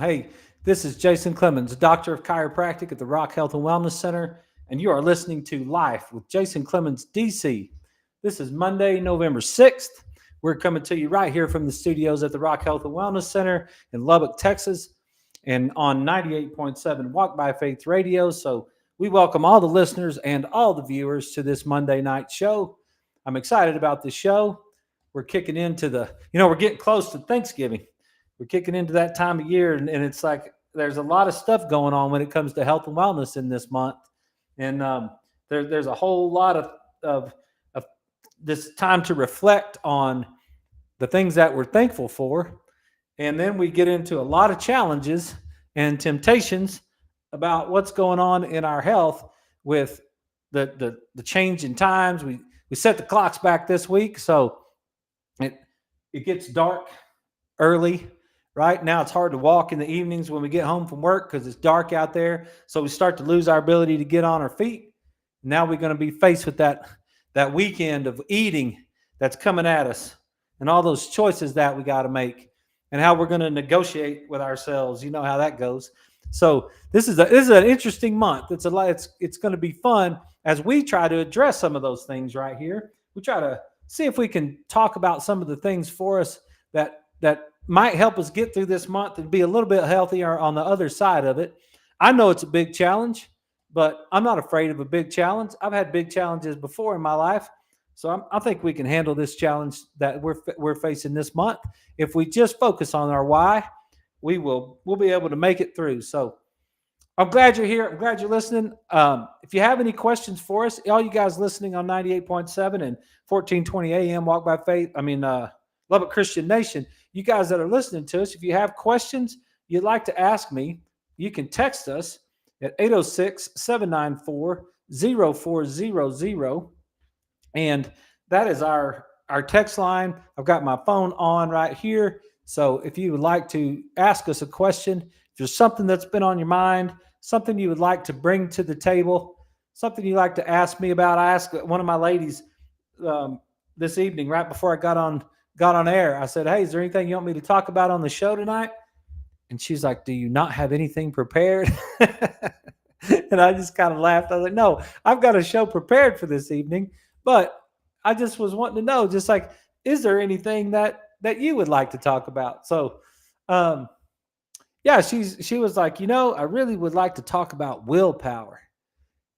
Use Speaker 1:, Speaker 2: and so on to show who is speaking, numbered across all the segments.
Speaker 1: Hey, this is Jason Clemmons, Doctor of Chiropractic at the Rock Health and Wellness Center, and you are listening to Life with Jason Clemmons, DC. This is Monday, November 6th. We're coming to you right here from the studios at the Rock Health and Wellness Center in Lubbock, Texas, and on 98.7 Walk by Faith Radio. So we welcome all the listeners and all the viewers to this Monday night show. I'm excited about this show. We're kicking into we're getting close to Thanksgiving. We're kicking into that time of year, and it's like there's a lot of stuff going on when it comes to health and wellness in this month. And there's a whole lot of this time to reflect on the things that we're thankful for. And then we get into a lot of challenges and temptations about what's going on in our health with the change in times. We set the clocks back this week, so it gets dark early. Right now, it's hard to walk in the evenings when we get home from work because it's dark out there. So we start to lose our ability to get on our feet. Now we're going to be faced with that weekend of eating that's coming at us, and all those choices that we got to make, and how we're going to negotiate with ourselves. You know how that goes. So this is an interesting month. It's going to be fun as we try to address some of those things right here. We try to see if we can talk about some of the things for us that might help us get through this month and be a little bit healthier on the other side of it. I know it's a big challenge, but I'm not afraid of a big challenge. I've had big challenges before in my life, so I think we can handle this challenge that we're facing this month. If we just focus on our why, we'll be able to make it through. So I'm glad you're here. I'm glad you're listening. If you have any questions for us, all you guys listening on 98.7 and 1420 AM Walk by Faith, Lubbock Christian Nation, you guys that are listening to us, if you have questions you'd like to ask me, you can text us at 806-794-0400. And that is our text line. I've got my phone on right here. So if you would like to ask us a question, if there's something that's been on your mind, something you would like to bring to the table, something you'd like to ask me about. I asked one of my ladies this evening, right before I got on air. I said, hey, is there anything you want me to talk about on the show tonight? And she's like, do you not have anything prepared? And I just kind of laughed. I was like, no, I've got a show prepared for this evening, but I just was wanting to know, just like, is there anything that you would like to talk about? So, she was like, I really would like to talk about willpower.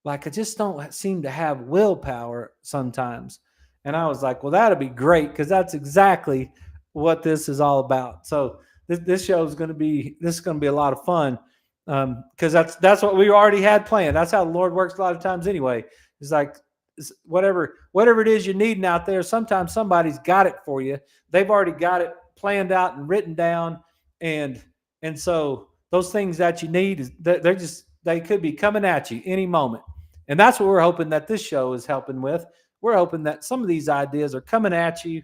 Speaker 1: Like, I just don't seem to have willpower sometimes. And I was like, well, that'd be great, because that's exactly what this is all about. So this show is going to be a lot of fun, because that's what we already had planned. That's how the Lord works a lot of times anyway. It's like whatever it is you're needing out there, sometimes somebody's got it for you. They've already got it planned out and written down, and so those things that you need they could be coming at you any moment. And that's what we're hoping that this show is helping with. We're hoping that some of these ideas are coming at you,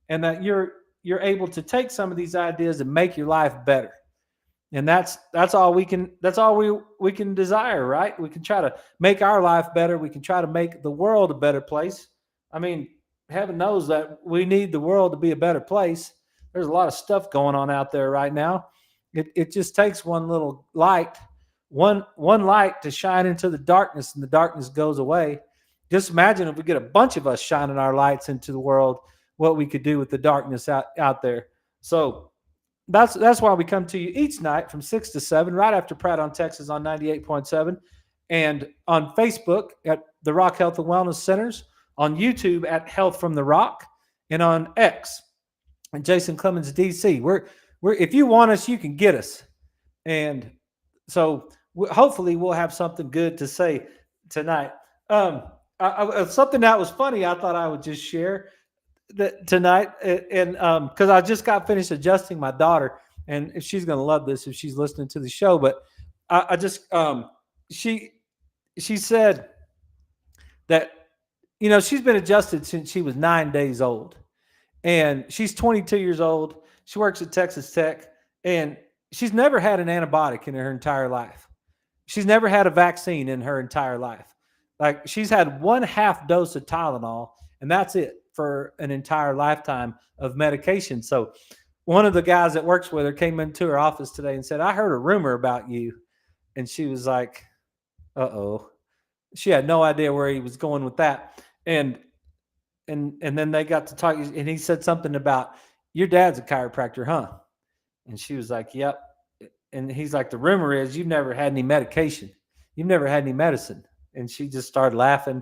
Speaker 1: and that you're able to take some of these ideas and make your life better. And that's all we can desire, right? We can try to make our life better. We can try to make the world a better place. I mean, heaven knows that we need the world to be a better place. There's a lot of stuff going on out there right now. It just takes one little light, one light to shine into the darkness, and the darkness goes away. Just imagine if we get a bunch of us shining our lights into the world, what we could do with the darkness out there. So that's why we come to you each night from 6 to 7, right after Pratt on Texas on 98.7, and on Facebook at the Rock Health and Wellness Centers, on YouTube at Health from the Rock, and on X and Jason Clemmons DC. We're if you want us, you can get us. And so hopefully we'll have something good to say tonight. Something that was funny, I thought I would just share tonight, and because I just got finished adjusting my daughter, and if she's going to love this if she's listening to the show, but I just she said that she's been adjusted since she was 9 days old, and she's 22 years old. She works at Texas Tech, and she's never had an antibiotic in her entire life. She's never had a vaccine in her entire life. Like, she's had 1/2 dose of Tylenol, and that's it for an entire lifetime of medication. So one of the guys that works with her came into her office today and said, "I heard a rumor about you," and she was like, "Uh oh." She had no idea where he was going with that, and and then they got to talk, and he said something about, "Your dad's a chiropractor, huh?" And she was like, "Yep." And he's like, "The rumor is you've never had any medication, you've never had any medicine." And she just started laughing.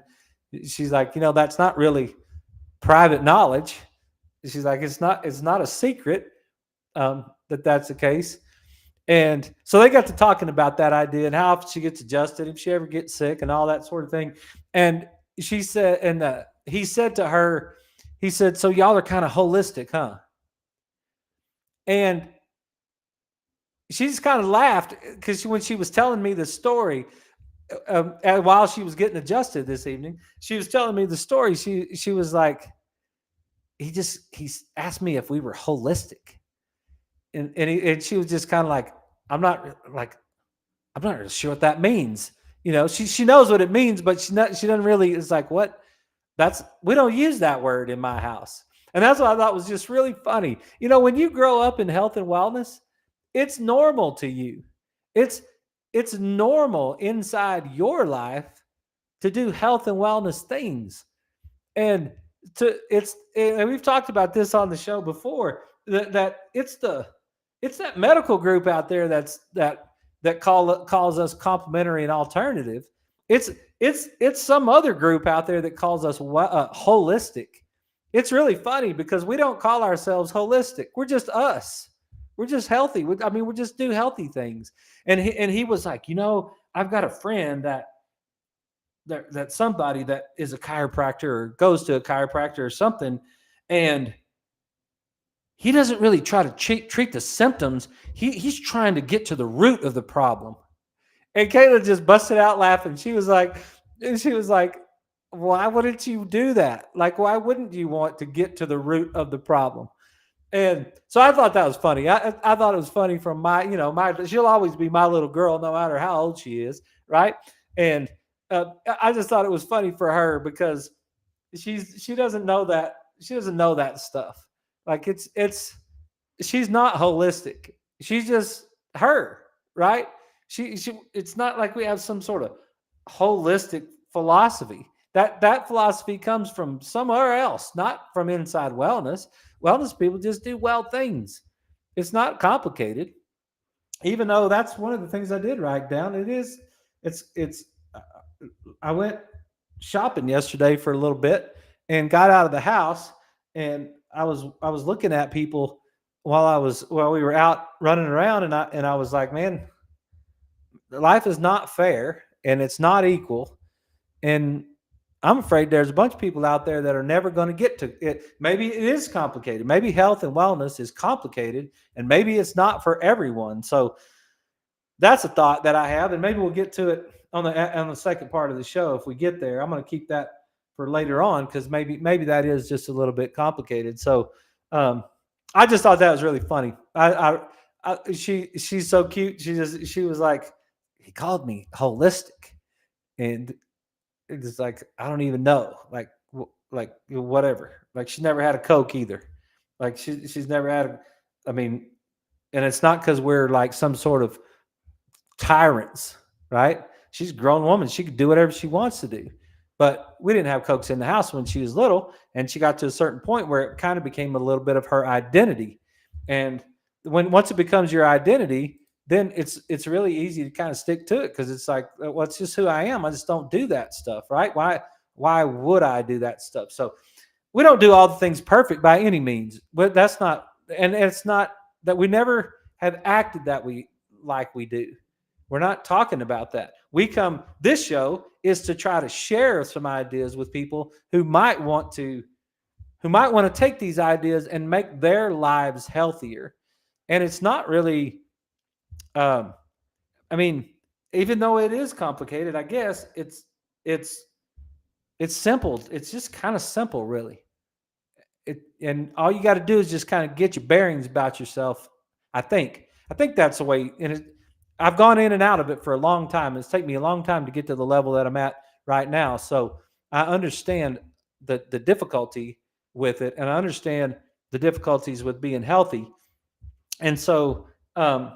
Speaker 1: She's like, "That's not really private knowledge." She's like, it's not a secret, that that's the case. And so they got to talking about that idea and how often she gets adjusted, if she ever gets sick, and all that sort of thing. And she said, and he said to her, he said, "So y'all are kind of holistic, huh?" And she just kind of laughed because when she was telling me the story, while she was getting adjusted this evening, she was telling me the story. She was like, he asked me if we were holistic, and she was just kind of like, I'm not really sure what that means. She knows what it means, but she doesn't really. It's like, what? We don't use that word in my house, and that's what I thought was just really funny. When you grow up in health and wellness, it's normal to you. It's it's normal inside your life to do health and wellness things. And we've talked about this on the show before, that it's that medical group out there that calls us complementary and alternative. It's some other group out there that calls us holistic. It's really funny because we don't call ourselves holistic. We're just us. We're just healthy. We just do healthy things. And he was like, I've got a friend that somebody that is a chiropractor or goes to a chiropractor or something, and he doesn't really try to treat the symptoms. He's trying to get to the root of the problem. And Kayla just busted out laughing. She was like, "Why wouldn't you do that? Like, why wouldn't you want to get to the root of the problem?" And so I thought that was funny. I thought it was funny from she'll always be my little girl, no matter how old she is, right? And I just thought it was funny for her because she doesn't know that stuff. Like she's not holistic. She's just her, right? She it's not like we have some sort of holistic philosophy. That philosophy comes from somewhere else, not from inside wellness. Wellness people just do well things. It's not complicated. Even though that's one of the things I did write down. It's I went shopping yesterday for a little bit and got out of the house, and I was looking at people while we were out running around, and I was like, man, life is not fair and it's not equal. And I'm afraid there's a bunch of people out there that are never going to get to it. Maybe it is complicated. Maybe health and wellness is complicated, and maybe it's not for everyone. So that's a thought that I have, and maybe we'll get to it on the second part of the show if we get there. I'm going to keep that for later on because maybe that is just a little bit complicated. So I just thought that was really funny. She's so cute. She was like, he called me holistic, and it's like, I don't even know, like whatever. Like, she never had a Coke either. Like, she's never had I mean, and it's not because we're like some sort of tyrants, right? She's a grown woman. She could do whatever she wants to do. But we didn't have Cokes in the house when she was little. And she got to a certain point where it kind of became a little bit of her identity. And once it becomes your identity, then it's really easy to kind of stick to it because it's like, well, it's just who I am. I just don't do that stuff, right? Why would I do that stuff? So we don't do all the things perfect by any means, but that's not, and it's not that we never have acted like we do. We're not talking about that. This show is to try to share some ideas with people who might want to take these ideas and make their lives healthier. And it's not really, um, I mean, even though it is complicated, I guess it's simple. It's just kind of simple, really. And all you got to do is just kind of get your bearings about yourself. I think that's the way. And I've gone in and out of it for a long time. It's taken me a long time to get to the level that I'm at right now. So I understand the difficulty with it, and I understand the difficulties with being healthy. And so, um,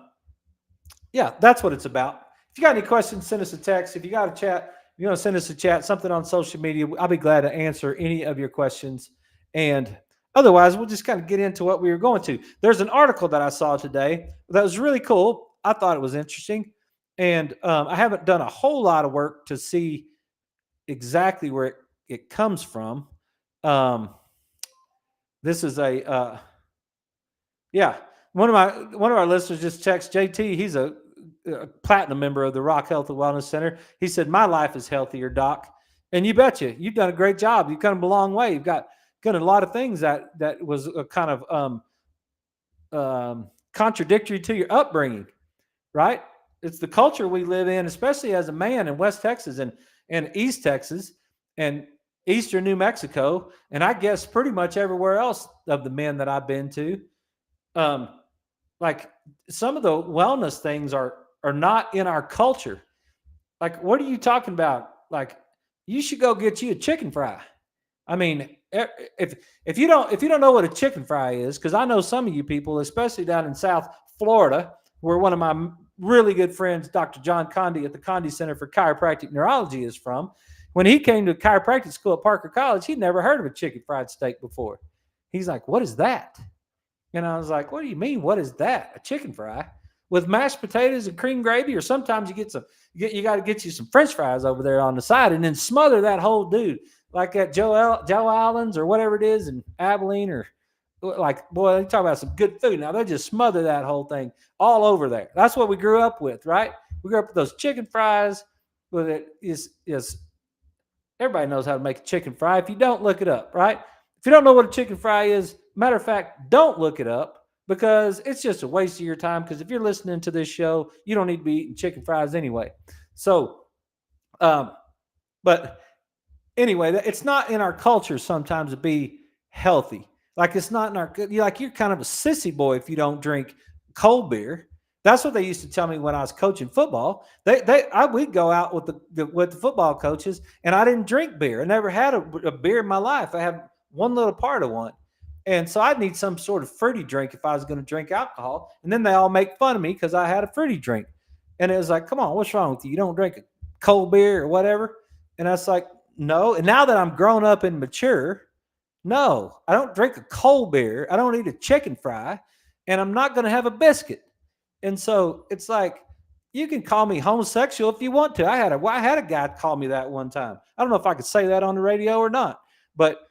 Speaker 1: yeah, that's what it's about. If you got any questions, send us a text. If you got a chat, you know, send us a chat, something on social media. I'll be glad to answer any of your questions. And otherwise, we'll just kind of get into what we were going to. There's an article that I saw today that was really cool. I thought it was interesting. And I haven't done a whole lot of work to see exactly where it comes from. Um, this is yeah. One of our listeners just texted JT. He's a platinum member of the Rock Health and Wellness Center. He said, "My life is healthier, Doc." And you betcha, you've done a great job. You've come a long way. You've got done a lot of things that was a kind of contradictory to your upbringing, right? It's the culture we live in, especially as a man in West Texas and East Texas and Eastern New Mexico, and I guess pretty much everywhere else of the men that I've been to. Um, like some of the wellness things are not in our culture. Like, what are you talking about? Like, you should go get you a chicken fry. I mean, if you don't know what a chicken fry is, because I know some of you people, especially down in South Florida, where one of my really good friends, Dr. John Condi at the Condi Center for Chiropractic Neurology, is from. When he came to chiropractic school at Parker College, he'd never heard of a chicken fried steak before. He's like, "What is that?" And I was like, "What do you mean? What is that? A chicken fry with mashed potatoes and cream gravy? Or sometimes you get some, you got to get you some French fries over there on the side, and then smother that whole dude like at Joe Allen's or whatever it is in Abilene, or like, boy, you talk about some good food. Now they just smother that whole thing all over there. That's what we grew up with, right? We grew up with those chicken fries. With it is everybody knows how to make a chicken fry. If you don't, look it up, right? If you don't know what a chicken fry is, matter of fact, don't look it up, because it's just a waste of your time. Because if you're listening to this show, you don't need to be eating chicken fries anyway. So, but anyway, it's not in our culture sometimes to be healthy. Like, it's not in our, you're kind of a sissy boy if you don't drink cold beer. That's what they used to tell me when I was coaching football. We'd go out with the football coaches, and I didn't drink beer. I never had a beer in my life. I had one little part of one, and so I'd need some sort of fruity drink if I was going to drink alcohol. And then they all make fun of me because I had a fruity drink, and it was like, "Come on, what's wrong with you? You don't drink a cold beer or whatever?" And I was like, "No." And now that I'm grown up and mature, no, I don't drink a cold beer. I don't eat a chicken fry, and I'm not going to have a biscuit. And so it's like, you can call me homosexual if you want to. I had a guy call me that one time. I don't know if I could say that on the radio or not, but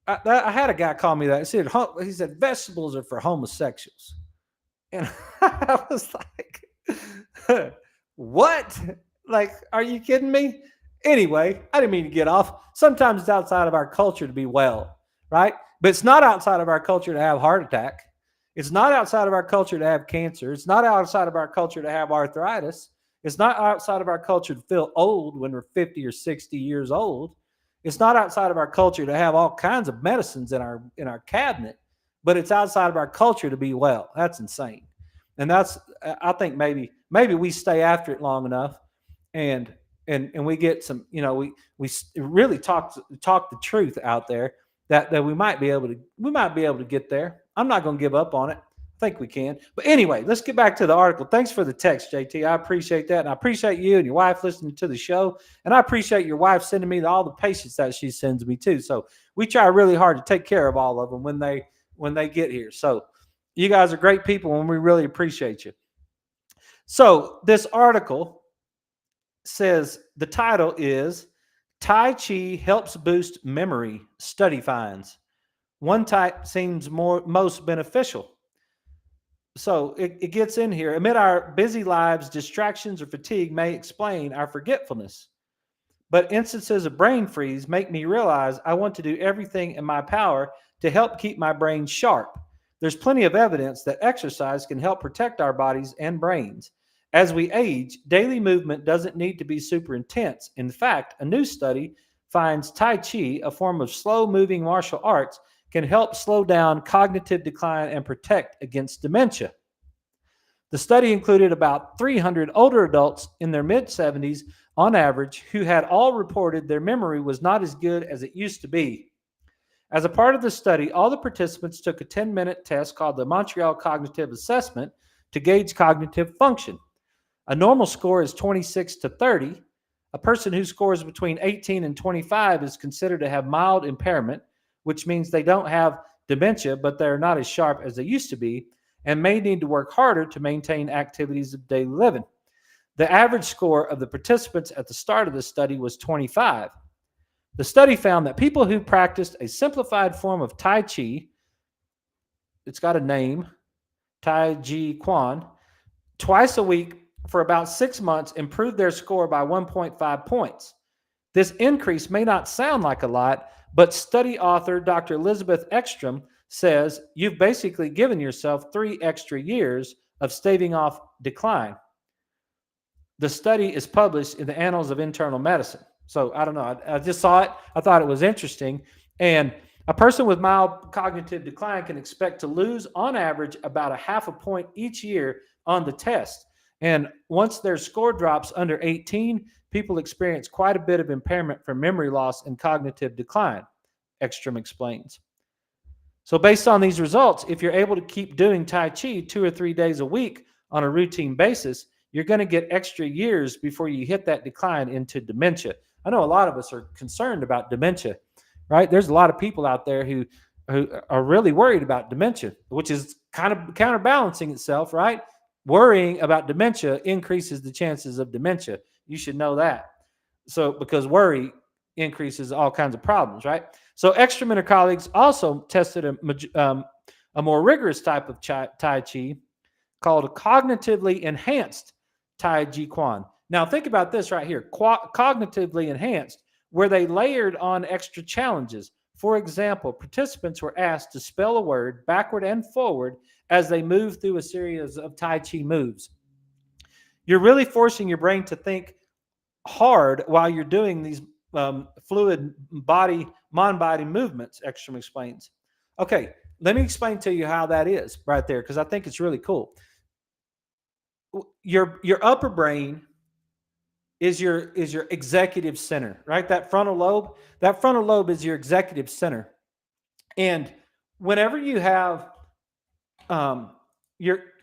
Speaker 1: I had a guy call me that. He said vegetables are for homosexuals, and I was like, "What? Like, are you kidding me?" Anyway, I didn't mean to get off. Sometimes it's outside of our culture to be well, right? But it's not outside of our culture to have a heart attack. It's not outside of our culture to have cancer. It's not outside of our culture to have arthritis. It's not outside of our culture to feel old when we're 50 or 60 years old. It's not outside of our culture to have all kinds of medicines in our cabinet, but it's outside of our culture to be well. That's insane. And I think maybe we stay after it long enough, and we get some, we really talk the truth out there, that we might be able to get there. I'm not going to give up on it. I think we can. But anyway, let's get back to the article. Thanks for the text, JT. I appreciate that. And I appreciate you and your wife listening to the show. And I appreciate your wife sending me all the patients that she sends me too. So we try really hard to take care of all of them when they get here. So you guys are great people, and we really appreciate you. So this article says, the title is Tai Chi Helps Boost Memory, Study Finds. One type seems most beneficial. So it gets in here. Amid our busy lives, distractions or fatigue may explain our forgetfulness. But instances of brain freeze make me realize I want to do everything in my power to help keep my brain sharp. There's plenty of evidence that exercise can help protect our bodies and brains. As we age, daily movement doesn't need to be super intense. In fact, a new study finds Tai Chi, a form of slow-moving martial arts, can help slow down cognitive decline and protect against dementia. The study included about 300 older adults in their mid-70s on average who had all reported their memory was not as good as it used to be. As a part of the study, all the participants took a 10-minute test called the Montreal Cognitive Assessment to gauge cognitive function. A normal score is 26 to 30. A person who scores between 18 and 25 is considered to have mild impairment, which means they don't have dementia, but they're not as sharp as they used to be and may need to work harder to maintain activities of daily living. The average score of the participants at the start of the study was 25. The study found that people who practiced a simplified form of Tai Chi, it's got a name, Tai Chi Quan, twice a week for about 6 months improved their score by 1.5 points. This increase may not sound like a lot, but study author Dr. Elizabeth Ekstrom says you've basically given yourself 3 extra years of staving off decline. The study is published in the Annals of Internal Medicine. So I don't know. I just saw it. I thought it was interesting. And a person with mild cognitive decline can expect to lose, on average, about a half a point each year on the test. And once their score drops under 18, people experience quite a bit of impairment from memory loss and cognitive decline, Ekstrom explains. So based on these results, if you're able to keep doing Tai Chi 2 or 3 days a week on a routine basis, you're going to get extra years before you hit that decline into dementia. I know a lot of us are concerned about dementia, right? There's a lot of people out there who are really worried about dementia, which is kind of counterbalancing itself, right? Worrying about dementia increases the chances of dementia. You should know that. So because worry increases all kinds of problems, right? So Ekstrom and her colleagues also tested a more rigorous type of Tai Chi called a cognitively enhanced Tai Chi Quan. Now think about this right here, cognitively enhanced, where they layered on extra challenges. For example, participants were asked to spell a word backward and forward as they move through a series of Tai Chi moves. You're really forcing your brain to think hard while you're doing these fluid mind-body movements, Ekstrom explains. Okay, let me explain to you how that is right there, because I think it's really cool. Your upper brain is your executive center, right? That frontal lobe is your executive center. And whenever you have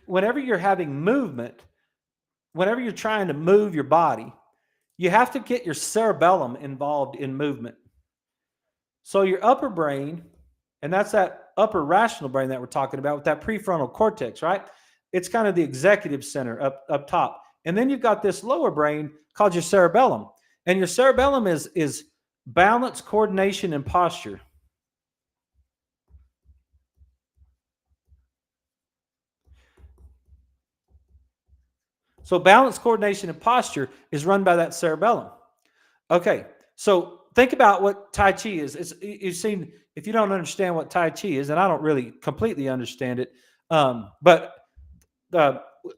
Speaker 1: whenever you're having movement, whenever you're trying to move your body, you have to get your cerebellum involved in movement. So your upper brain, and that's that upper rational brain that we're talking about with that prefrontal cortex, right? It's kind of the executive center up top. And then you've got this lower brain called your cerebellum. And your cerebellum is balance, coordination, and posture. So balance, coordination, and posture is run by that cerebellum. Okay, so think about what Tai Chi is. You've seen, if you don't understand what Tai Chi is, and I don't really completely understand it, but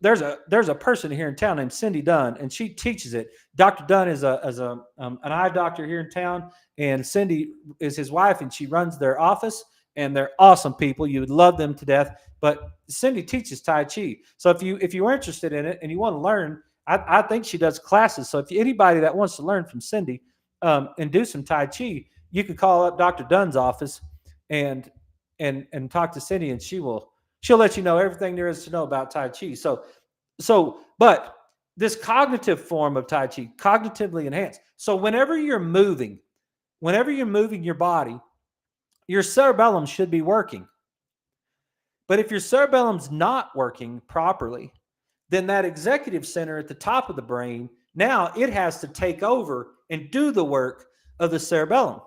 Speaker 1: there's a person here in town named Cindy Dunn, and she teaches it. Dr. Dunn is an eye doctor here in town, and Cindy is his wife, and she runs their office, and they're awesome people. You would love them to death. But Cindy teaches Tai Chi. So if you're interested in it and you want to learn, I think she does classes. So if anybody that wants to learn from Cindy and do some Tai Chi, you can call up Dr. Dunn's office and talk to Cindy, and she'll let you know everything there is to know about Tai Chi. But this cognitive form of Tai Chi, cognitively enhanced. So whenever you're moving your body, your cerebellum should be working. But if your cerebellum's not working properly, then that executive center at the top of the brain, now it has to take over and do the work of the cerebellum.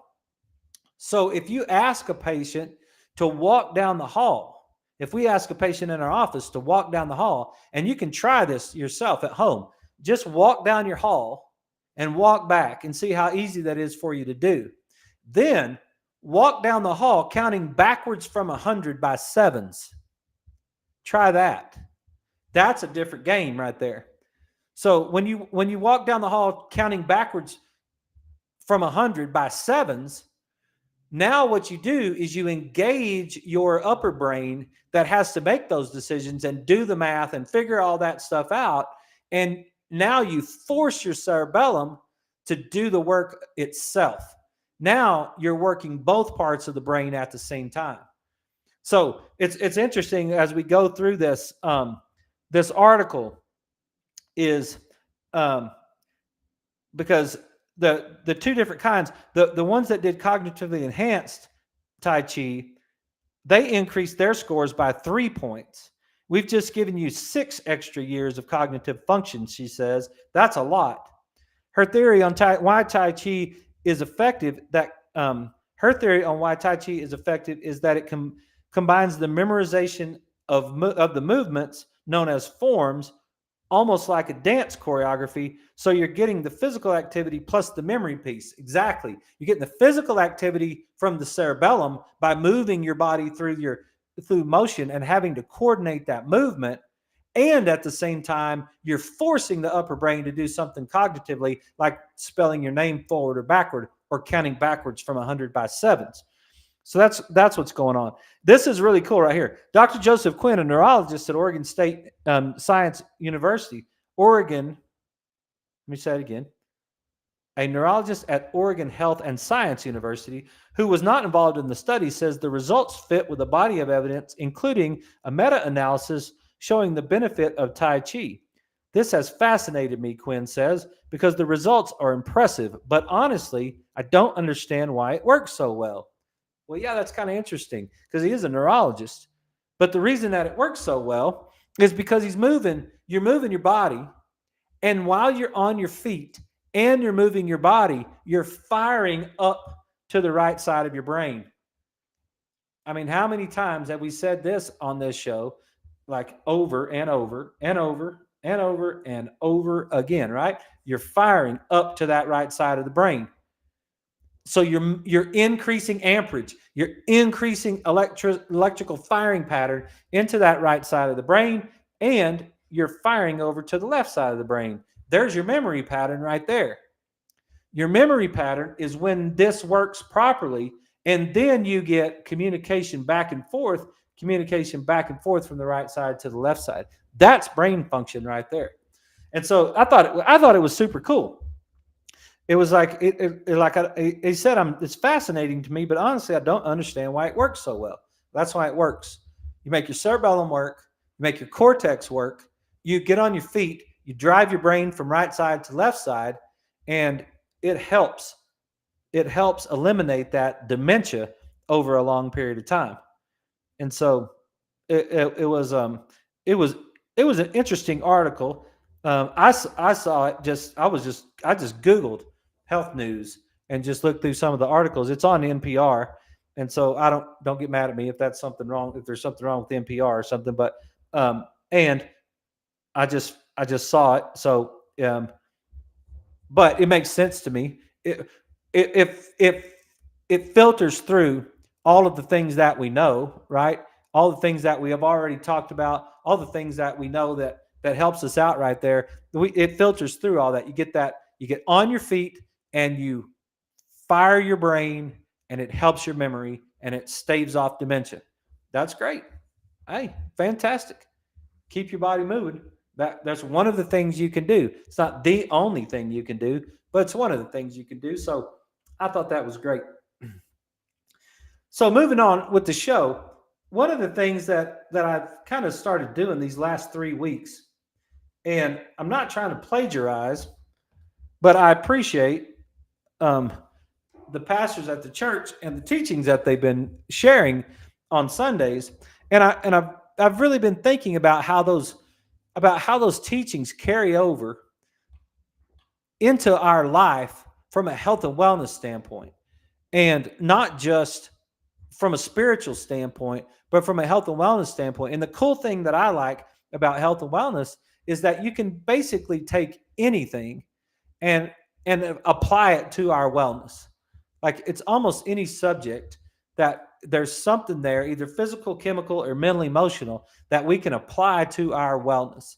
Speaker 1: So if you ask a patient to walk down the hall, if we ask a patient in our office to walk down the hall, and you can try this yourself at home, just walk down your hall and walk back and see how easy that is for you to do. Then walk down the hall counting backwards from 100 by sevens. Try that. That's a different game right there. So when you walk down the hall counting backwards from 100 by sevens, now what you do is you engage your upper brain that has to make those decisions and do the math and figure all that stuff out. And now you force your cerebellum to do the work itself. Now you're working both parts of the brain at the same time. So it's interesting as we go through this. This article is um, because the two different kinds, the ones that did cognitively enhanced Tai Chi, they increased their scores by 3 points. We've just given you 6 extra years of cognitive function, she says. That's a lot. Her theory on why Tai Chi is effective, her theory on why Tai Chi is effective is that it combines the memorization of the movements known as forms, almost like a dance choreography. So you're getting the physical activity plus the memory piece. Exactly. You're getting the physical activity from the cerebellum by moving your body through motion and having to coordinate that movement. And at the same time, you're forcing the upper brain to do something cognitively, like spelling your name forward or backward or counting backwards from 100 by sevens. So that's what's going on. This is really cool right here. Dr. Joseph Quinn, a neurologist at Oregon State Science University, Oregon. Let me say it again. A neurologist at Oregon Health and Science University, who was not involved in the study, says the results fit with a body of evidence, including a meta-analysis showing the benefit of Tai Chi. This has fascinated me, Quinn says, because the results are impressive, but honestly, I don't understand why it works so well. Well, yeah, that's kind of interesting because he is a neurologist. But the reason that it works so well is because you're moving your body, and while you're on your feet and you're moving your body, you're firing up to the right side of your brain. I mean, how many times have we said this on this show? Like over and over and over and over and over again, right? You're firing up to that right side of the brain. So you're increasing amperage, you're increasing electrical firing pattern into that right side of the brain, and you're firing over to the left side of the brain. There's your memory pattern right there. Your memory pattern is when this works properly, and then you get communication back and forth from the right side to the left side. That's brain function right there. And so I thought it was super cool. It was like he said, it's fascinating to me, but honestly, I don't understand why it works so well. That's why it works. You make your cerebellum work, you make your cortex work, you get on your feet, you drive your brain from right side to left side, and it helps. It helps eliminate that dementia over a long period of time. And so it was an interesting article. I saw it I just Googled health news and just looked through some of the articles. It's on NPR. And so don't get mad at me if that's something wrong, if there's something wrong with NPR or something, but and I just saw it. So but it makes sense to me. If it filters through all of the things that we know, right? All the things that we have already talked about, all the things that we know that helps us out right there. It filters through all that. You get on your feet and you fire your brain, and it helps your memory, and it staves off dementia. That's great. Hey, fantastic. Keep your body moving. That's one of the things you can do. It's not the only thing you can do, but it's one of the things you can do. So I thought that was great. So moving on with the show, one of the things that I've kind of started doing these last 3 weeks, and I'm not trying to plagiarize, but I appreciate the pastors at the church and the teachings that they've been sharing on Sundays, and I've really been thinking about how those teachings carry over into our life from a health and wellness standpoint, and not just from a spiritual standpoint, but from a health and wellness standpoint. And the cool thing that I like about health and wellness is that you can basically take anything and apply it to our wellness. Like it's almost any subject that there's something there, either physical, chemical, or mental, emotional, that we can apply to our wellness.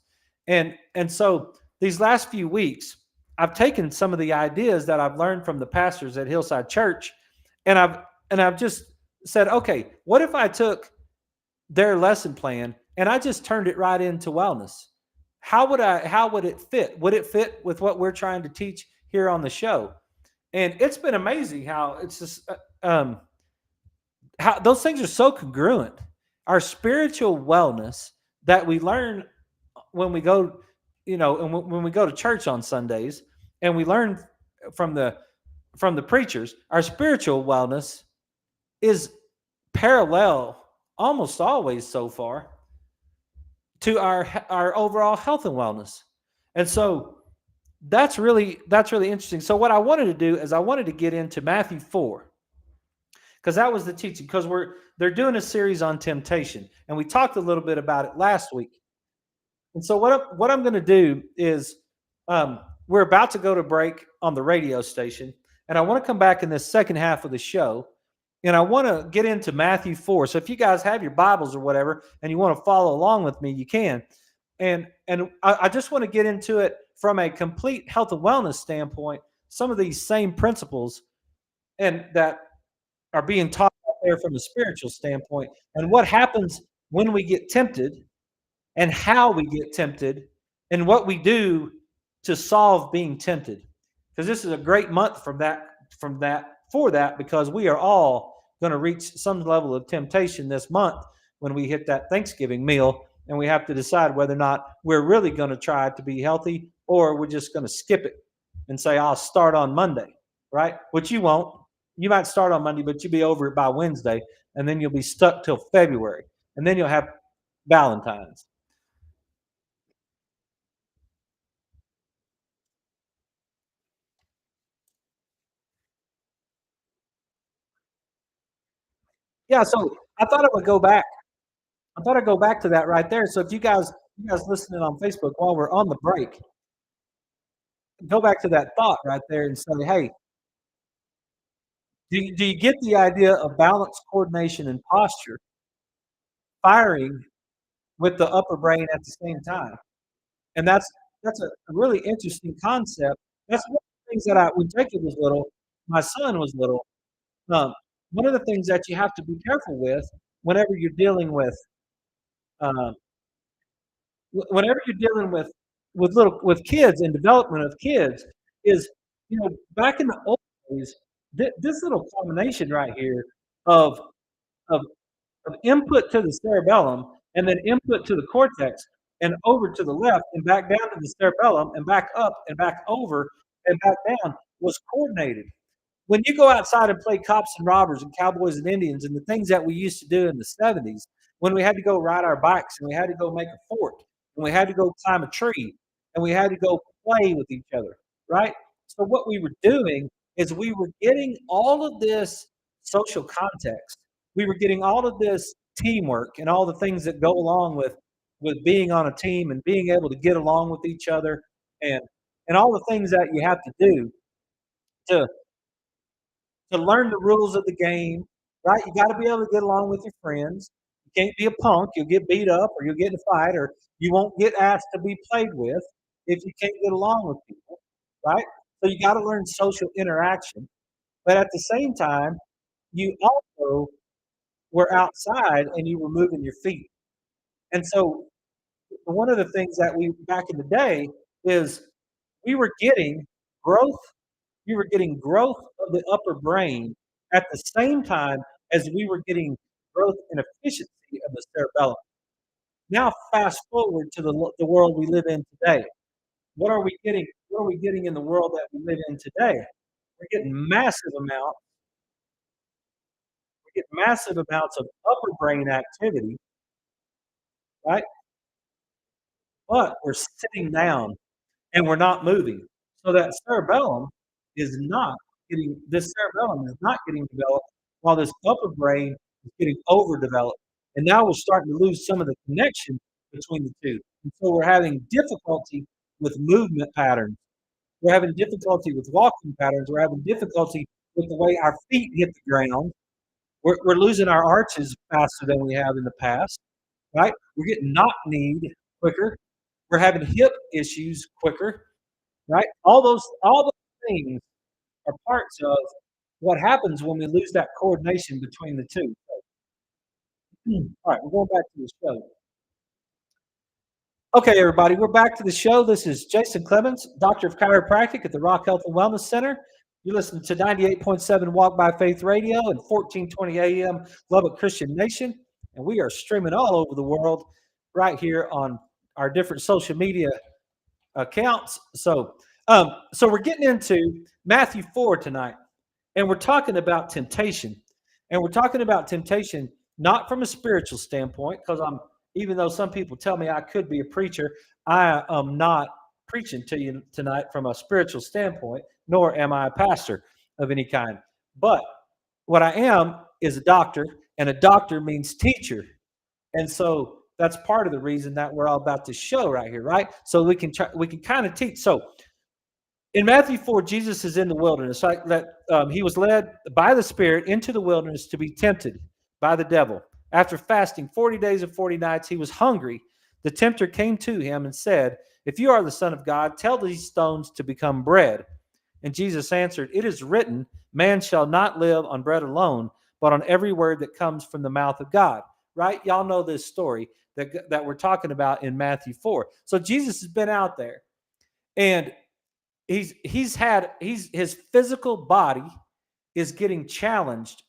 Speaker 1: And so these last few weeks, I've taken some of the ideas that I've learned from the pastors at Hillside Church, and I've just said, okay, what if I took their lesson plan and I just turned it right into wellness? How would it fit? Would it fit with what we're trying to teach here on the show? And it's been amazing how it's just how those things are so congruent. Our spiritual wellness that we learn when we go, and when we go to church on Sundays, and we learn from the preachers, our spiritual wellness is parallel almost always so far to our overall health and wellness. And so that's really interesting. So what I wanted to do is I wanted to get into Matthew 4, because that was the teaching, because they're doing a series on temptation, and we talked a little bit about it last week. And so what I'm going to do is, we're about to go to break on the radio station, and I want to come back in this second half of the show, and I want to get into Matthew 4. So if you guys have your Bibles or whatever, and you want to follow along with me, you can. And I just want to get into it from a complete health and wellness standpoint. Some of these same principles and that are being taught out there from a spiritual standpoint, and what happens when we get tempted, and how we get tempted, and what we do to solve being tempted. Because this is a great month for that, because we are all going to reach some level of temptation this month when we hit that Thanksgiving meal, and we have to decide whether or not we're really going to try to be healthy, or we're just going to skip it and say, I'll start on Monday, right? Which you won't. You might start on Monday, but you'll be over it by Wednesday, and then you'll be stuck till February, and then you'll have Valentine's. Yeah, so I thought I would go back. I thought I'd go back to that right there. So if you guys listening on Facebook while we're on the break, go back to that thought right there and say, hey, do you get the idea of balance, coordination, and posture firing with the upper brain at the same time? And that's a really interesting concept. That's one of the things that when Jacob was little, my son was little. Um, One of the things that you have to be careful with whenever you're dealing with um, whenever you're dealing with kids and development of kids is, back in the old days, this little combination right here of of of input to the cerebellum, and then input to the cortex, and over to the left and back down to the cerebellum and back up and back over and back down was coordinated. When you go outside and play cops and robbers and cowboys and Indians and the things that we used to do in the 70s, when we had to go ride our bikes and we had to go make a fort and we had to go climb a tree and we had to go play with each other, right? So what we were doing is we were getting all of this social context. We were getting all of this teamwork and all the things that go along with being on a team and being able to get along with each other, and all the things that you have to do to learn the rules of the game, right? You got to be able to get along with your friends. You can't be a punk. You'll get beat up, or you'll get in a fight, or you won't get asked to be played with if you can't get along with people, right? So you got to learn social interaction. But at the same time, you also were outside and you were moving your feet. And so one of the things that we back in the day is we were getting growth we were getting growth of the upper brain at the same time as we were getting growth and efficiency of the cerebellum. Now, fast forward to the world we live in today. What are we getting? What are we getting in the world that we live in today? We're getting massive amounts of upper brain activity, right? But we're sitting down and we're not moving. So that cerebellum is not this cerebellum is not getting developed, while this upper brain is getting overdeveloped. And now we're starting to lose some of the connection between the two. And so we're having difficulty with movement patterns. We're having difficulty with walking patterns. We're having difficulty with the way our feet hit the ground. We're losing our arches faster than we have in the past, right? We're getting knock kneed quicker. We're having hip issues quicker, right? All those things are parts of what happens when we lose that coordination between the two. All right, we're going back to the show. Okay, everybody, we're back to the show. This is Jason Clemmons, Doctor of Chiropractic at the Rock Health and Wellness Center. You listen to 98.7 Walk by Faith Radio and 1420 AM Lubbock Christian Nation. And we are streaming all over the world right here on our different social media accounts. So we're getting into Matthew 4 tonight, and we're talking about temptation. And we're talking about temptation not from a spiritual standpoint, because even though some people tell me I could be a preacher, I am not preaching to you tonight from a spiritual standpoint, nor am I a pastor of any kind. But what I am is a doctor, and a doctor means teacher. And so that's part of the reason that we're all about this show right here, right? So we can kind of teach. So in Matthew 4, Jesus is in the wilderness. Like that, he was led by the Spirit into the wilderness to be tempted by the devil. After fasting 40 days and 40 nights, he was hungry. The tempter came to him and said, "If you are the Son of God, tell these stones to become bread." And Jesus answered, "It is written, man shall not live on bread alone, but on every word that comes from the mouth of God." Right? Y'all know this story that we're talking about in Matthew 4. So Jesus has been out there, and his physical body is getting challenged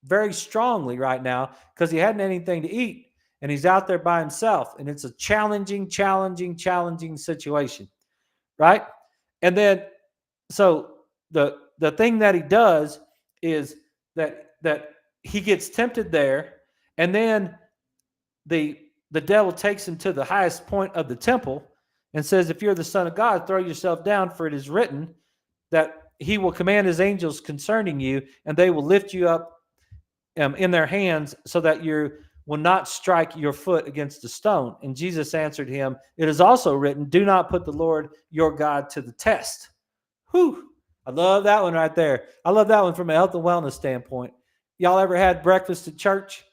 Speaker 1: very strongly right now because he hadn't anything to eat, and he's out there by himself, and it's a challenging situation, right? And then so the thing that he does is that he gets tempted there, and then the devil takes him to the highest point of the temple and says, "If you're the Son of God, throw yourself down, for it is written that he will command his angels concerning you, and they will lift you up in their hands so that you will not strike your foot against a stone." And Jesus answered him, "It is also written, do not put the Lord your God to the test." Whew. I love that one right there. I love that one from a health and wellness standpoint. Y'all ever had breakfast at church?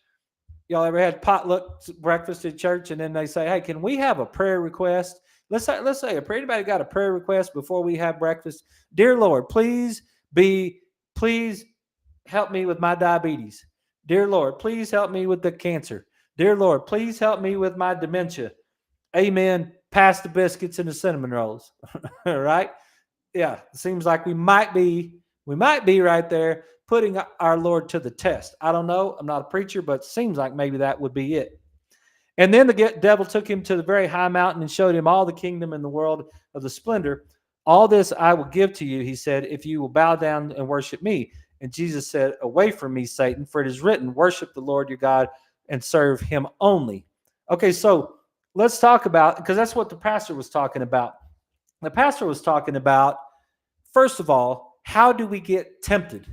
Speaker 1: Y'all ever had potluck breakfast at church, and then they say, "Hey, can we have a prayer request?" Let's say if anybody got a prayer request before we have breakfast. "Dear Lord, please help me with my diabetes. Dear Lord, please help me with the cancer. Dear Lord, please help me with my dementia. Amen. Pass the biscuits and the cinnamon rolls." Right? Yeah, it seems like we might be right there putting our Lord to the test. I don't know. I'm not a preacher, but it seems like maybe that would be it. And then the devil took him to the very high mountain and showed him all the kingdom in the world of the splendor. "All this I will give to you," he said, "if you will bow down and worship me." And Jesus said, "Away from me, Satan, for it is written, worship the Lord your God and serve him only." Okay, so let's talk about, because that's what the pastor was talking about. The pastor was talking about, first of all, how do we get tempted?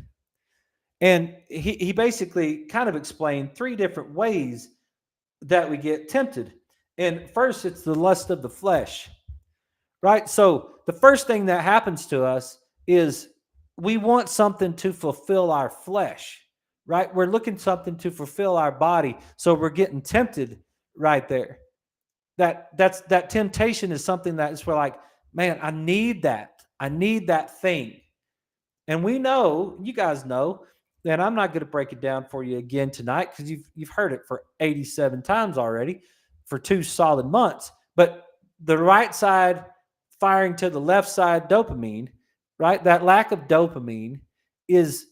Speaker 1: And he basically kind of explained three different ways that we get tempted. And first, it's the lust of the flesh, right? So the first thing that happens to us is we want something to fulfill our flesh, right? We're looking something to fulfill our body. So we're getting tempted right there. That temptation is something that is, we're like, man, I need that. I need that thing. And we know, you guys know, and I'm not going to break it down for you again tonight because you've heard it for 87 times already for 2 solid months. But the right side firing to the left side dopamine, right? That lack of dopamine is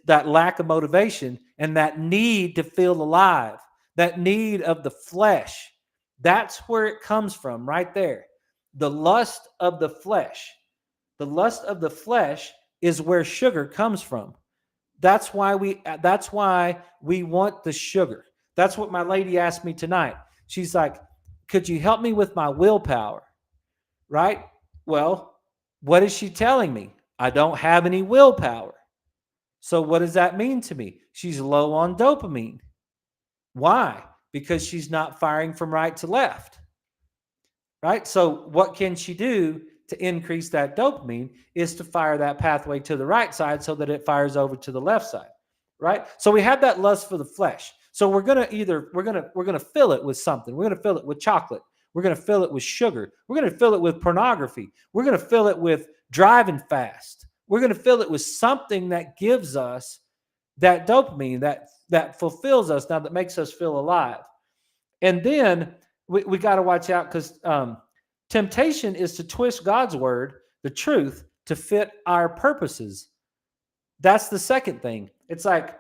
Speaker 1: that lack of motivation and that need to feel alive, that need of the flesh. That's where it comes from, right there. The lust of the flesh. The lust of the flesh is where sugar comes from. That's why we want the sugar. That's what my lady asked me tonight. She's like, "Could you help me with my willpower?" Right? Well, what is she telling me? I don't have any willpower. So what does that mean to me? She's low on dopamine. Why? Because she's not firing from right to left. Right? So what can she do to increase that dopamine is to fire that pathway to the right side so that it fires over to the left side, right? So we have that lust for the flesh. So we're going to fill it with something. We're going to fill it with chocolate. We're going to fill it with sugar. We're going to fill it with pornography. We're going to fill it with driving fast. We're going to fill it with something that gives us that dopamine, that fulfills us, now that makes us feel alive. And then we got to watch out because temptation is to twist God's word, the truth, to fit our purposes. That's the second thing. It's like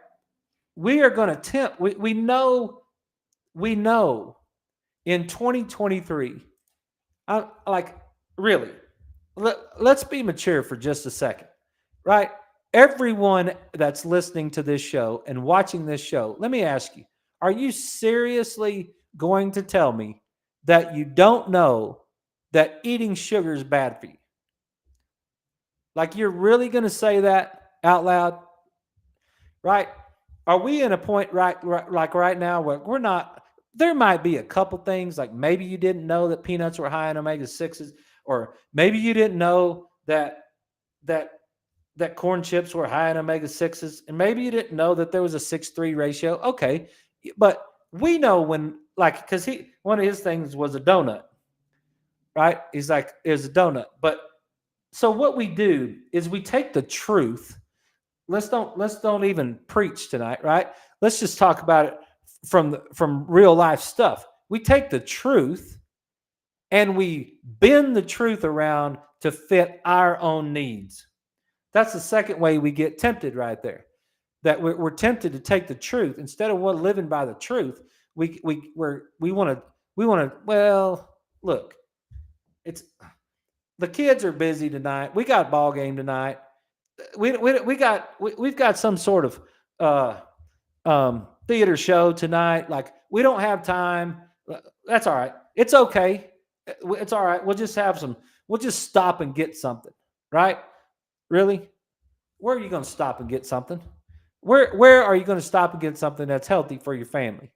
Speaker 1: we are going to tempt. We know in 2023. Like really. Let's be mature for just a second, right? Everyone that's listening to this show and watching this show, let me ask you: are you seriously going to tell me that you don't know that eating sugar is bad for you? Like you're really going to say that out loud? Right? Are we in a point like right now where we're not? There might be a couple things like maybe you didn't know that peanuts were high in omega sixes, or maybe you didn't know that that corn chips were high in omega sixes, and maybe you didn't know that there was a 6:3 ratio. Okay, but we know when like because he one of his things was a donut, right? He's like, "It's a donut," but so what we do is we take the truth. Let's don't even preach tonight, right? Let's just talk about it from real life stuff. We take the truth and we bend the truth around to fit our own needs. That's the second way we get tempted right there. That we're tempted to take the truth instead of living by the truth. We want to well, look, it's the kids are busy tonight. We got ball game tonight. We've got some sort of theater show tonight. Like we don't have time. That's all right. It's okay. It's all right. We'll just have some. We'll just stop and get something. Right? Really? Where are you going to stop and get something? Where are you going to stop and get something that's healthy for your family?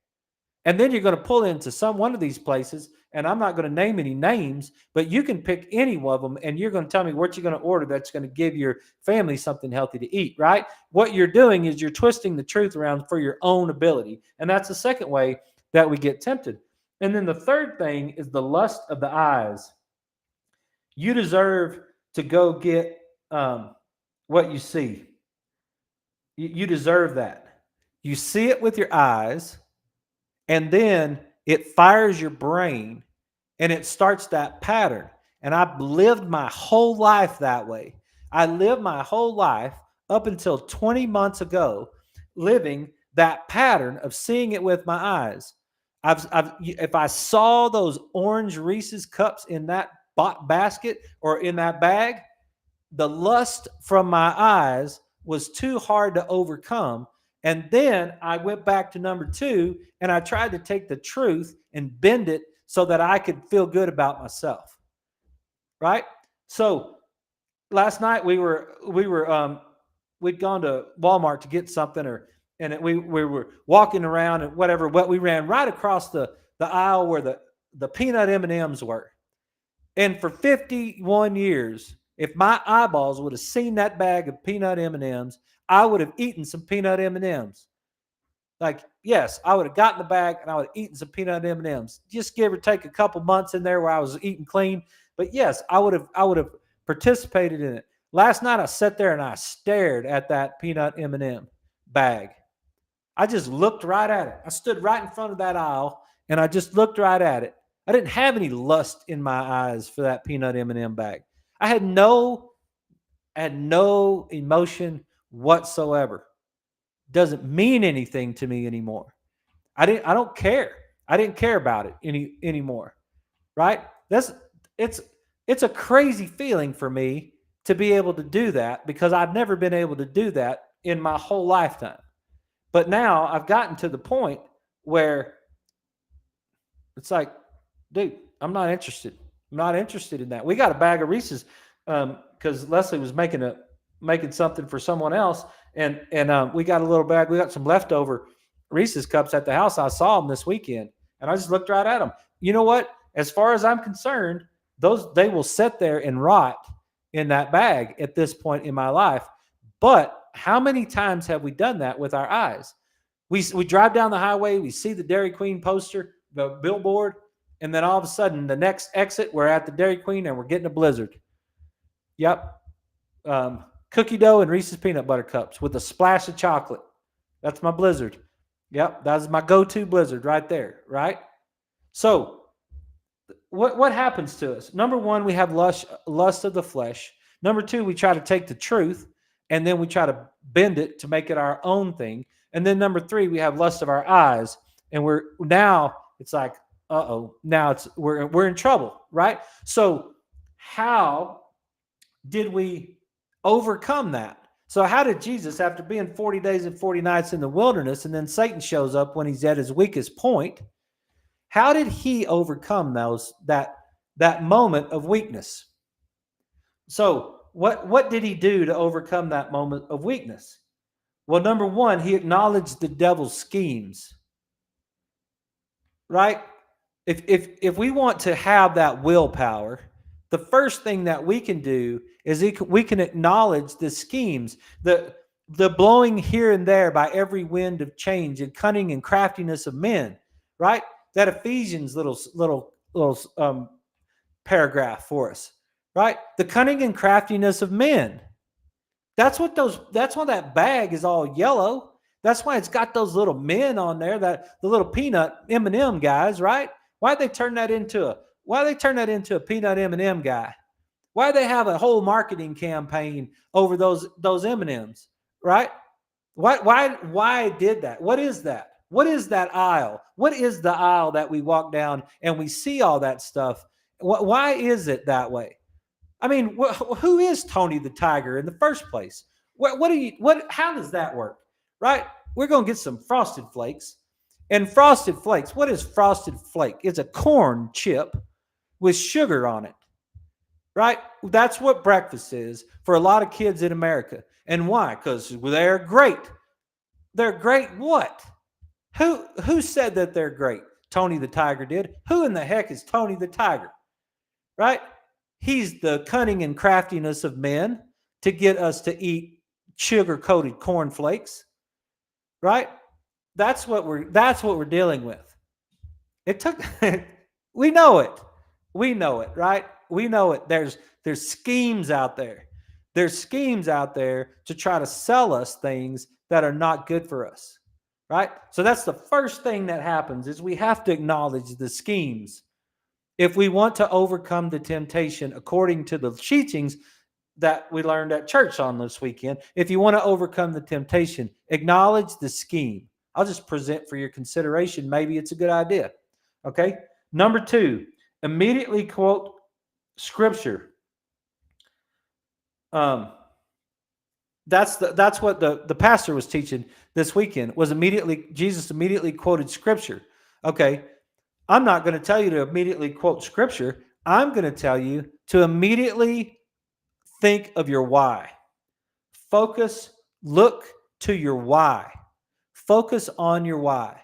Speaker 1: And then you're going to pull into one of these places, and I'm not going to name any names, but you can pick any one of them, and you're going to tell me what you're going to order that's going to give your family something healthy to eat, right? What you're doing is you're twisting the truth around for your own ability. And that's the second way that we get tempted. And then the third thing is the lust of the eyes. You deserve to go get what you see. You deserve that. You see it with your eyes, and then it fires your brain and it starts that pattern. And I've lived my whole life that way. I lived my whole life up until 20 months ago living that pattern of seeing it with my eyes. If I saw those orange Reese's cups in that basket or in that bag, the lust from my eyes was too hard to overcome. And then I went back to number 2 and I tried to take the truth and bend it so that I could feel good about myself. Right? So last night we'd gone to Walmart to get something, we were walking around and whatever. What we ran right across the aisle where the peanut M&Ms were. And for 51 years, if my eyeballs would have seen that bag of peanut M&Ms, I would have eaten some peanut M&Ms. Like, yes, I would have gotten the bag and I would have eaten some peanut M&Ms. Just give or take a couple months in there where I was eating clean. But yes, I would have participated in it. Last night I sat there and I stared at that peanut M&M bag. I just looked right at it. I stood right in front of that aisle and I just looked right at it. I didn't have any lust in my eyes for that peanut M&M bag. I had no emotion whatsoever. Doesn't mean anything to me anymore. I don't care. I didn't care about it anymore. Right? It's a crazy feeling for me to be able to do that because I've never been able to do that in my whole lifetime. But now I've gotten to the point where it's like, dude, I'm not interested. I'm not interested in that. We got a bag of Reese's because Leslie was making something for someone else, and we got a little bag. We got some leftover Reese's cups at the house. I saw them this weekend, and I just looked right at them. You know what? As far as I'm concerned, they will sit there and rot in that bag at this point in my life. But how many times have we done that with our eyes? We drive down the highway, we see the Dairy Queen poster, the billboard, and then all of a sudden, the next exit, we're at the Dairy Queen and we're getting a Blizzard. Yep. Cookie dough and Reese's peanut butter cups with a splash of chocolate. That's my Blizzard. Yep. That's my go-to Blizzard right there. Right? So what happens to us? Number one, we have lust of the flesh. Number two, we try to take the truth and then we try to bend it to make it our own thing. And then number three, we have lust of our eyes, and we're now it's like, now we're in trouble, right? So how did we overcome that? So how did Jesus, after being 40 days and 40 nights in the wilderness, and then Satan shows up when he's at his weakest point, how did he overcome that moment of weakness? So what did he do to overcome that moment of weakness? Well, number one, he acknowledged the devil's schemes, right? If we want to have that willpower, the first thing that we can do is we can acknowledge the schemes, the blowing here and there by every wind of change and cunning and craftiness of men, right? That Ephesians little paragraph for us, right? The cunning and craftiness of men. That's why that bag is all yellow. That's why it's got those little men on there, the little peanut M&M guys, right? Why'd they turn that into a peanut M&M guy? Why they have a whole marketing campaign over those M&Ms, right? Why did that? What is that? What is that aisle? What is the aisle that we walk down and we see all that stuff? Why is it that way? I mean, who is Tony the Tiger in the first place? How does that work? Right? We're going to get some Frosted Flakes. And Frosted Flakes, what is Frosted Flake? It's a corn chip with sugar on it. Right? That's what breakfast is for a lot of kids in America. And why? Because they're great. They're great what? Who said that they're great? Tony the Tiger did. Who in the heck is Tony the Tiger? Right? He's the cunning and craftiness of men to get us to eat sugar-coated cornflakes, right? That's what we're dealing with. It took we know it, right? We know it. There's schemes out there. There's schemes out there to try to sell us things that are not good for us, right? So that's the first thing that happens is we have to acknowledge the schemes. If we want to overcome the temptation, according to the teachings that we learned at church on this weekend, if you want to overcome the temptation, acknowledge the scheme. I'll just present for your consideration. Maybe it's a good idea. Okay. Number two, immediately quote scripture. That's what the pastor was teaching this weekend was Jesus immediately quoted scripture. Okay. I'm not going to tell you to immediately quote scripture. I'm going to tell you to immediately think of your why. Focus, look to your why. Focus on your why.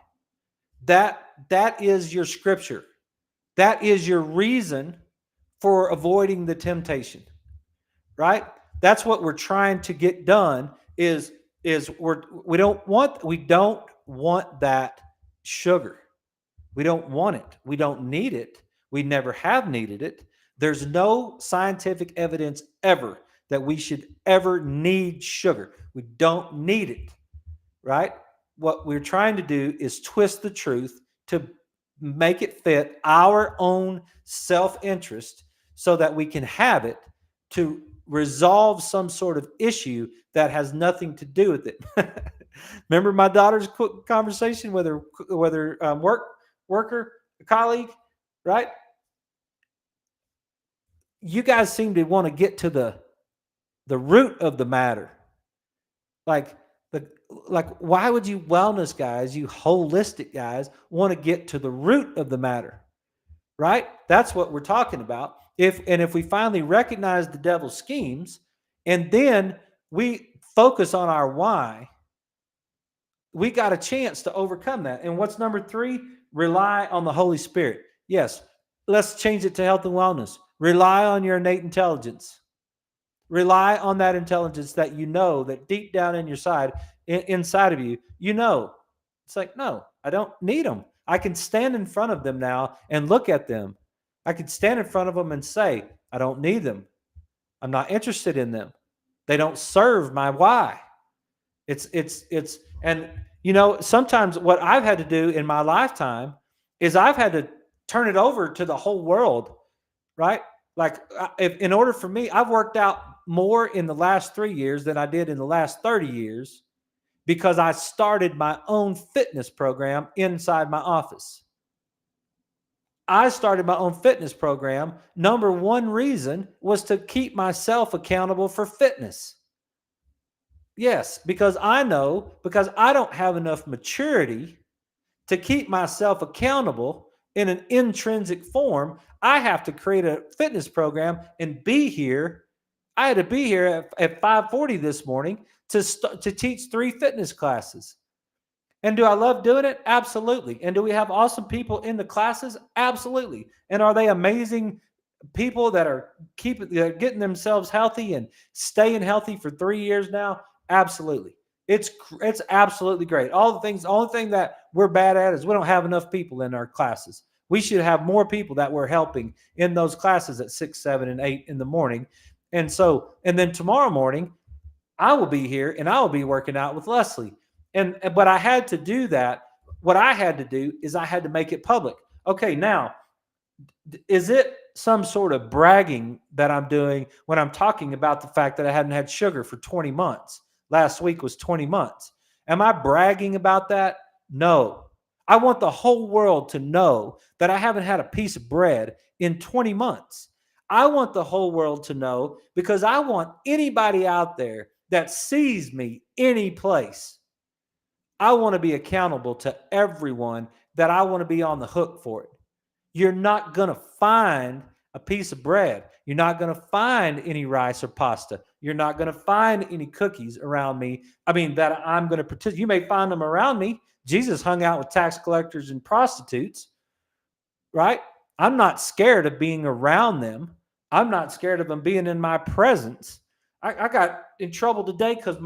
Speaker 1: That is your scripture. That is your reason for avoiding the temptation. Right? That's what we're trying to get done is we don't want that sugar. We don't want it. We don't need it. We never have needed it. There's no scientific evidence ever that we should ever need sugar. We don't need it, right? What we're trying to do is twist the truth to make it fit our own self-interest so that we can have it to resolve some sort of issue that has nothing to do with it. Remember my daughter's conversation with her worker, a colleague, right? You guys seem to want to get to the root of the matter. Like why would you wellness guys, you holistic guys, want to get to the root of the matter? Right? That's what we're talking about. If we finally recognize the devil's schemes and then we focus on our why, we got a chance to overcome that. And what's number three? Rely on the Holy Spirit. Yes, let's change it to health and wellness. Rely on your innate intelligence. Rely on that intelligence that you know that deep down in your side, inside of you, you know. It's like, no, I don't need them. I can stand in front of them now and look at them. I can stand in front of them and say, I don't need them. I'm not interested in them. They don't serve my why. And you know, sometimes what I've had to do in my lifetime is I've had to turn it over to the whole world, right? Like in order for me, I've worked out more in the last 3 years than I did in the last 30 years because I started my own fitness program inside my office. I started my own fitness program. Number one reason was to keep myself accountable for fitness. Yes, because I know, because I don't have enough maturity to keep myself accountable in an intrinsic form. I have to create a fitness program and be here. I had to be here at 5:40 this morning to teach 3 fitness classes. And do I love doing it? Absolutely. And do we have awesome people in the classes? Absolutely. And are they amazing people that are getting themselves healthy and staying healthy for 3 years now? Absolutely. It's absolutely great. The only thing that we're bad at is we don't have enough people in our classes. We should have more people that we're helping in those classes at 6, 7, and 8 in the morning. And then tomorrow morning, I will be here and I will be working out with Leslie. But I had to do that. What I had to do is I had to make it public. Okay, now, is it some sort of bragging that I'm doing when I'm talking about the fact that I hadn't had sugar for 20 months? Last week was 20 months. Am I bragging about that? No. I want the whole world to know that I haven't had a piece of bread in 20 months. I want the whole world to know because I want anybody out there that sees me any place. I want to be accountable to everyone that I want to be on the hook for it. You're not going to find a piece of bread. You're not going to find any rice or pasta. You're not going to find any cookies around me. That I'm going to participate. You may find them around me. Jesus hung out with tax collectors and prostitutes, right? I'm not scared of being around them. I'm not scared of them being in my presence. I got in trouble today because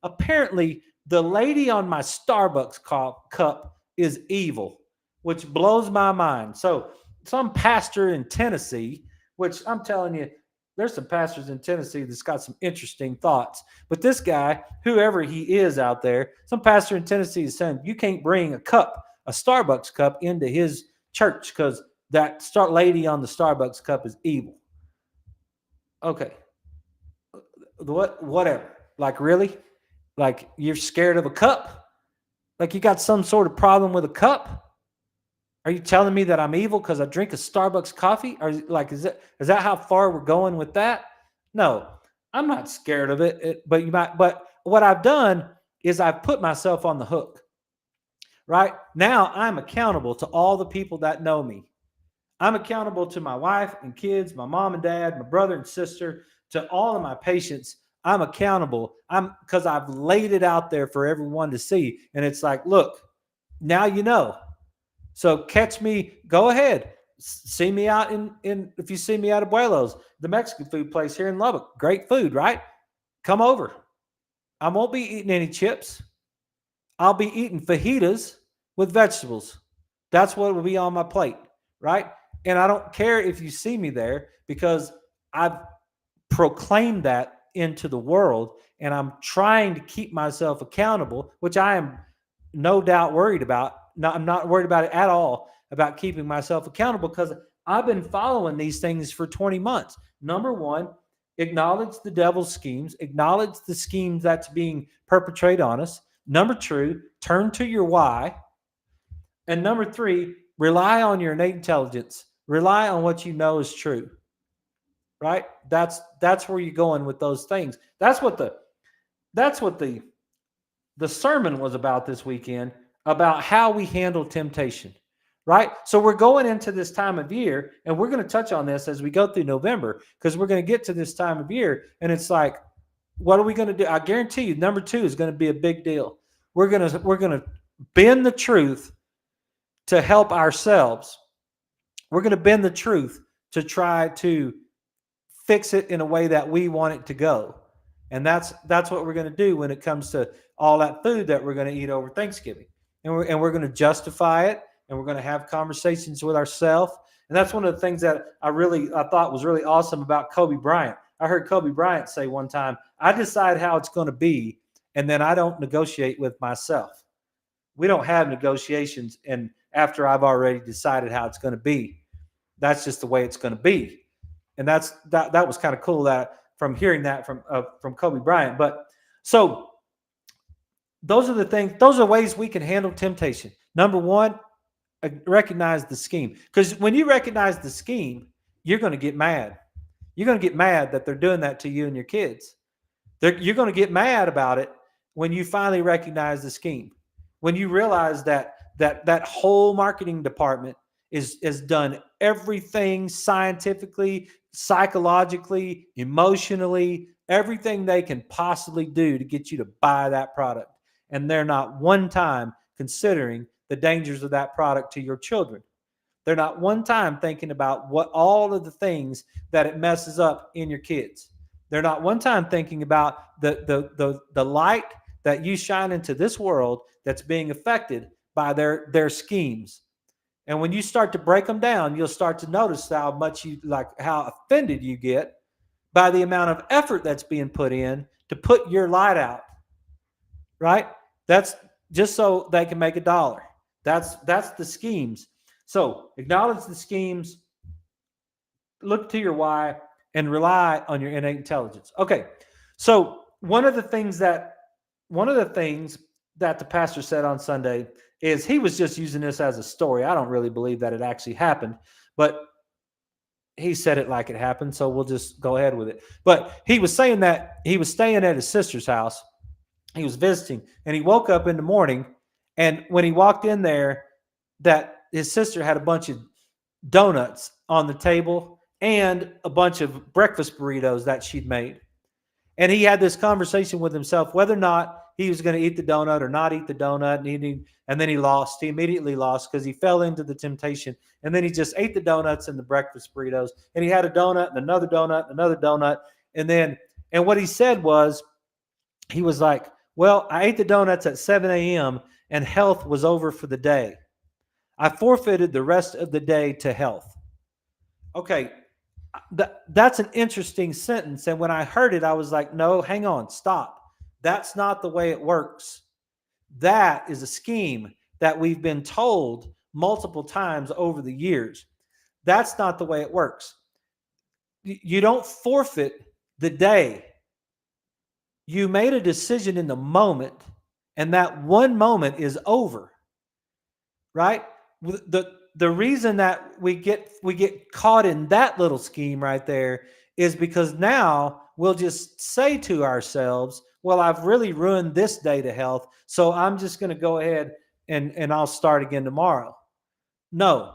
Speaker 1: apparently the lady on my Starbucks cup is evil, which blows my mind. So some pastor in Tennessee, which I'm telling you, there's some pastors in Tennessee that's got some interesting thoughts. But this guy, whoever he is out there, some pastor in Tennessee is saying you can't bring a Starbucks cup into his church because that lady on the Starbucks cup is evil. Okay. Whatever. Like, really? Like, you're scared of a cup? Like, you got some sort of problem with a cup? Are you telling me that I'm evil because I drink a Starbucks coffee? Or like, is that how far we're going with that? No, I'm not scared of it. But what I've done is I've put myself on the hook. Right now, I'm accountable to all the people that know me. I'm accountable to my wife and kids, my mom and dad, my brother and sister, to all of my patients. I'm accountable. Because I've laid it out there for everyone to see. And it's like, look, now you know. So catch me, go ahead. See me out if you see me at Abuelo's, the Mexican food place here in Lubbock. Great food, right? Come over. I won't be eating any chips. I'll be eating fajitas with vegetables. That's what will be on my plate, right? And I don't care if you see me there because I've proclaimed that into the world and I'm trying to keep myself accountable, which I am no doubt worried about. I'm not worried about it at all, about keeping myself accountable because I've been following these things for 20 months. Number one, acknowledge the devil's schemes, acknowledge the schemes that's being perpetrated on us. Number two, turn to your why. And number three, rely on your innate intelligence. Rely on what you know is true. Right? That's where you're going with those things. That's what the sermon was about this weekend, about how we handle temptation. Right? So we're going into this time of year, and we're going to touch on this as we go through November, because we're going to get to this time of year, and it's like, what are we going to do? I guarantee you, number two is going to be a big deal. We're going to bend the truth to help ourselves. We're going to bend the truth to try to fix it in a way that we want it to go. And that's what we're going to do when it comes to all that food that we're going to eat over Thanksgiving. And we're going to justify it, and we're going to have conversations with ourselves. And that's one of the things that I thought was really awesome about Kobe Bryant. I heard Kobe Bryant say one time, I decide how it's going to be, and then I don't negotiate with myself. We don't have negotiations, and after I've already decided how it's going to be, that's just the way it's going to be. And that was kind of cool that from hearing that from Kobe Bryant. But so those are the things. Those are ways we can handle temptation. Number one, recognize the scheme. Because when you recognize the scheme, you're going to get mad. You're going to get mad that they're doing that to you and your kids. You're going to get mad about it when you finally recognize the scheme. When you realize that whole marketing department is done everything scientifically, psychologically, emotionally, everything they can possibly do to get you to buy that product. And they're not one time considering the dangers of that product to your children. They're not one time thinking about what all of the things that it messes up in your kids. They're not one time thinking about the light that you shine into this world that's being affected by their schemes. And when you start to break them down, you'll start to notice how offended you get by the amount of effort that's being put in to put your light out. Right? That's just so they can make $1. That's the schemes. So acknowledge the schemes, look to your why, and rely on your innate intelligence. Okay. So one of the things that the pastor said on Sunday is he was just using this as a story. I don't really believe that it actually happened, but he said it like it happened, so we'll just go ahead with it. But he was saying that he was staying at his sister's house. He was visiting, and he woke up in the morning, and when he walked in there, that his sister had a bunch of donuts on the table and a bunch of breakfast burritos that she'd made. And he had this conversation with himself whether or not he was going to eat the donut or not eat the donut. And then he lost. He immediately lost because he fell into the temptation. And then he just ate the donuts and the breakfast burritos. And he had a donut and another donut and another donut. And what he said was, he was like, well, I ate the donuts at 7 a.m. and health was over for the day. I forfeited the rest of the day to health. Okay, that's an interesting sentence. And when I heard it, I was like, no, hang on, stop. That's not the way it works. That is a scheme that we've been told multiple times over the years. That's not the way it works. You don't forfeit the day. You made a decision in the moment, and that one moment is over. Right? The reason that we get caught in that little scheme right there is because now we'll just say to ourselves, well, I've really ruined this day to health, so I'm just going to go ahead and I'll start again tomorrow. No,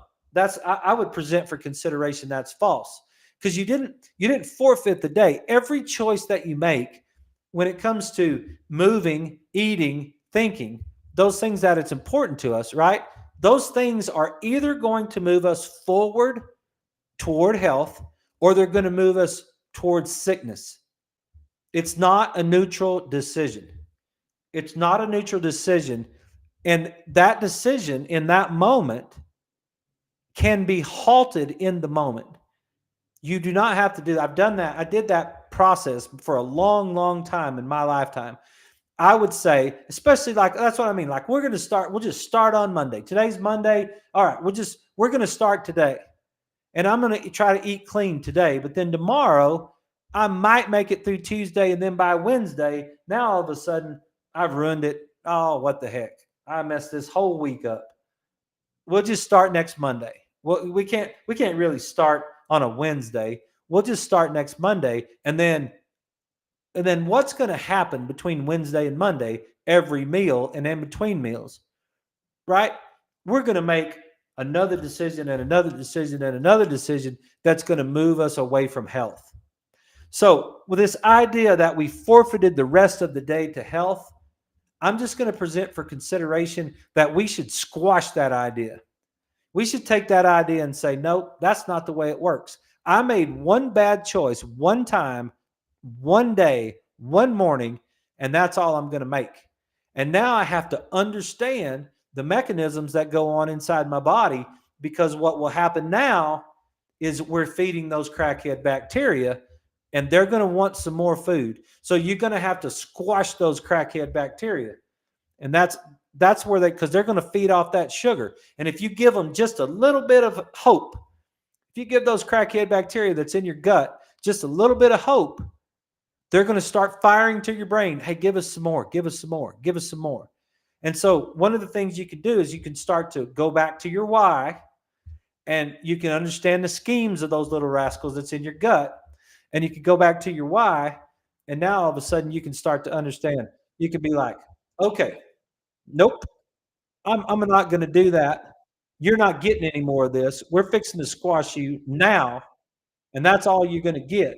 Speaker 1: I would present for consideration that's false, because you didn't forfeit the day. Every choice that you make when it comes to moving, eating, thinking, those things that it's important to us, right? Those things are either going to move us forward toward health, or they're going to move us towards sickness. It's not a neutral decision. It's not a neutral decision. And that decision in that moment can be halted in the moment. You do not have to do that. I've done that. I did that process for a long, long time in my lifetime. I would say, especially that's what I mean. Like, we'll just start on Monday. Today's Monday. All right. We're going to start today. And I'm going to try to eat clean today. But then tomorrow, I might make it through Tuesday. And then by Wednesday, now all of a sudden, I've ruined it. Oh, what the heck. I messed this whole week up. We'll just start next Monday. Well, we can't really start on a Wednesday. We'll just start next Monday. And then what's going to happen between Wednesday and Monday, every meal and in between meals, right? We're going to make another decision and another decision and another decision that's going to move us away from health. So with this idea that we forfeited the rest of the day to health, I'm just going to present for consideration that we should squash that idea. We should take that idea and say, nope, that's not the way it works. I made one bad choice one time, one day, one morning, and that's all I'm going to make. And now I have to understand the mechanisms that go on inside my body, because what will happen now is we're feeding those crackhead bacteria, and they're going to want some more food. So you're going to have to squash those crackhead bacteria. And that's where because they're going to feed off that sugar. And if you give them just a little bit of hope, if you give those crackhead bacteria that's in your gut just a little bit of hope, they're going to start firing to your brain. Hey, give us some more, give us some more, give us some more. And so, one of the things you can do is you can start to go back to your why, and you can understand the schemes of those little rascals that's in your gut. And you can go back to your why. And now all of a sudden you can start to understand. You can be like, okay, nope, I'm not going to do that. You're not getting any more of this. We're fixing to squash you now, and that's all you're going to get.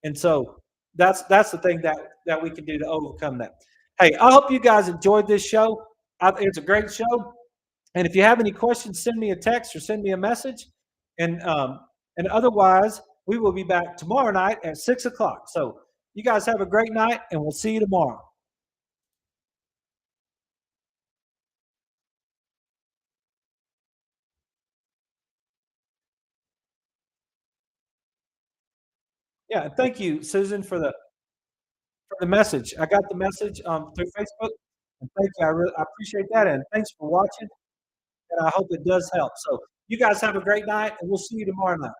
Speaker 1: And so that's the thing that we can do to overcome that. Hey, I hope you guys enjoyed this show. It's a great show. And if you have any questions, send me a text or send me a message. And and otherwise, we will be back tomorrow night at 6 o'clock. So you guys have a great night, and we'll see you tomorrow. Yeah, and thank you, Susan, for the message. I got the message through Facebook, and thank you. I appreciate that, and thanks for watching. And I hope it does help. So you guys have a great night, and we'll see you tomorrow night.